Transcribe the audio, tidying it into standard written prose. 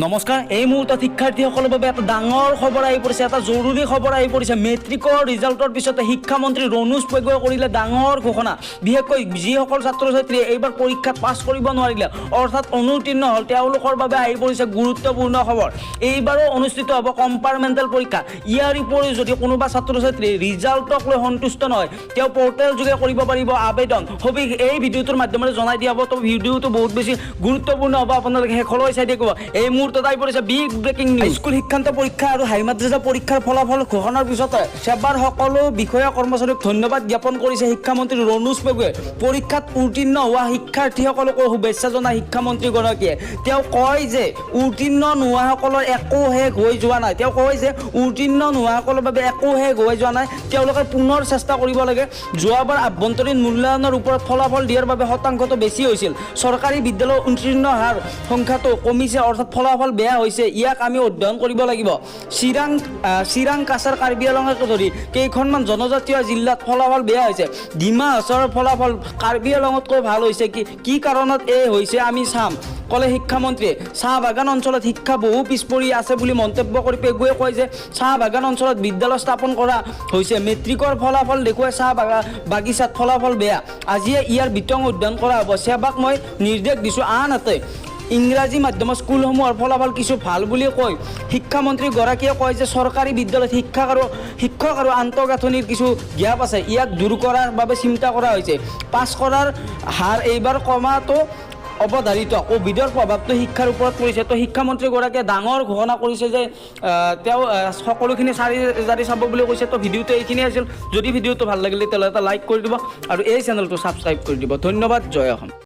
নমস্কাৰ এই মুহূৰ্তত শিক্ষাৰ্থীসকলৰ বাবে এটা ডাঙৰ খবৰ আহি পৰিছে এটা জৰুৰী খবৰ আহি পৰিছে মেট্ৰিকৰ ৰিজাল্টৰ পিছতে শিক্ষামন্ত্ৰী ৰণোজ পেগুৱে কৰিলে ডাঙৰ ঘোষণা বিশেষকৈ যিসকল ছাত্ৰ ছাত্ৰীয়ে এইবাৰ পৰীক্ষাত পাছ কৰিব নোৱাৰিলে অৰ্থাৎ অনুত্তীৰ্ণ হ'ল তেওঁলোকৰ বাবে আহি পৰিছে গুৰুত্বপূৰ্ণ খবৰ এইবাৰো অনুষ্ঠিত হ'ব কম্পাৰ্টমেণ্টেল পৰীক্ষা ইয়াৰ উপৰিও যদি কোনোবা ছাত্ৰ ছাত্ৰী ৰিজাল্টক লৈ সন্তুষ্ট নহয় তেওঁ পৰ্টেল যোগে কৰিব পাৰিব আবেদন সবিশেষ এই ভিডিঅ'টোৰ মাধ্যমেৰে জনাই দিয়া হ'ব তো ভিডিঅ'টো বহুত বেছি গুৰুত্বপূৰ্ণ হ'ব আপোনালোকে শেষলৈ চাই থাকিব এই মুহূৰ্তত আহি পৰিছে বিগ ব্ৰেকিং নিউজ স্কুল শিক্ষান্ত পৰীক্ষা আৰু হাই মাদ্ৰাজা পৰীক্ষাৰ ফলাফল ঘোষণাৰ পিছতে সেবাৰ সকলো বিষয়া কৰ্মচাৰীক ধন্যবাদ জ্ঞাপন কৰিছে শিক্ষামন্ত্ৰী ৰণোজ পেগুৱে পৰীক্ষাত উত্তীৰ্ণ হোৱা শিক্ষাৰ্থীসকলক শুভেচ্ছা জনাই শিক্ষামন্ত্ৰীগৰাকীয়ে তেওঁ কয় যে উত্তীৰ্ণ নোহোৱাসকলৰ একো শেষ হৈ যোৱা নাই তেওঁ কয় যে উত্তীৰ্ণ নোহোৱাসকলৰ বাবে একো শেষ হৈ যোৱা নাই তেওঁলোকে পুনৰ চেষ্টা কৰিব লাগে যোৱাবাৰ আভ্যন্তৰীণ মূল্যায়নৰ ওপৰত ফলাফল দিয়াৰ বাবে শতাংশটো বেছি হৈছিল চৰকাৰী বিদ্যালয়ৰ উত্তীৰ্ণ হাৰ সংখ্যাটো কমিছে অৰ্থাৎ ফলাফল বেয়া হৈছে ইয়াক আমি অধ্যয়ন কৰিব লাগিব চিৰাং কাছাৰ কাৰ্বি আংলঙকে ধৰি কেইখনমান জনজাতীয় জিলাত ফলাফল বেয়া হৈছে ডিমা হাছাওৰ ফলাফল কাৰ্বি আংলঙতকৈ ভাল হৈছে কি কাৰণত এই হৈছে আমি চাম কলে শিক্ষামন্ত্ৰীয়ে চাহ বাগান অঞ্চলত শিক্ষা বহু পিছপৰি আছে বুলি মন্তব্য কৰি পেগুৱে কয় যে চাহ বাগান অঞ্চলত বিদ্যালয় স্থাপন কৰা হৈছে মেট্ৰিকৰ ফলাফল দেখুৱাই চাহ বাগিচাত ফলাফল বেয়া আজিয়ে ইয়াৰ বিতং অধ্যয়ন কৰা হ'ব সেৱাক মই নিৰ্দেশ দিছোঁ আনহাতে ইংৰাজী মাধ্যমৰ স্কুলসমূহৰ ফলাফল কিছু ভাল বুলি কয় শিক্ষামন্ত্ৰীগৰাকীয়ে কয় যে চৰকাৰী বিদ্যালয়ত শিক্ষক আৰু আন্তঃগাঁথনিৰ কিছু গ্যাপ আছে ইয়াক দূৰ কৰাৰ বাবে চিন্তা কৰা হৈছে পাছ কৰাৰ হাৰ এইবাৰ কমাটো অৱধাৰিত কোভিডৰ প্ৰভাৱটো শিক্ষাৰ ওপৰত পৰিছে তো শিক্ষামন্ত্ৰীগৰাকীয়ে ডাঙৰ ঘোষণা কৰিছে যে তেওঁ সকলোখিনি জাৰি চাব বুলি কৈছে তো ভিডিঅ'টো এইখিনি আছিল যদি ভিডিঅ'টো ভাল লাগিলে তেতিয়াহ'লে এটা লাইক কৰি দিব আৰু এই চেনেলটো ছাবস্ক্ৰাইব কৰি দিব ধন্যবাদ জয় অসম।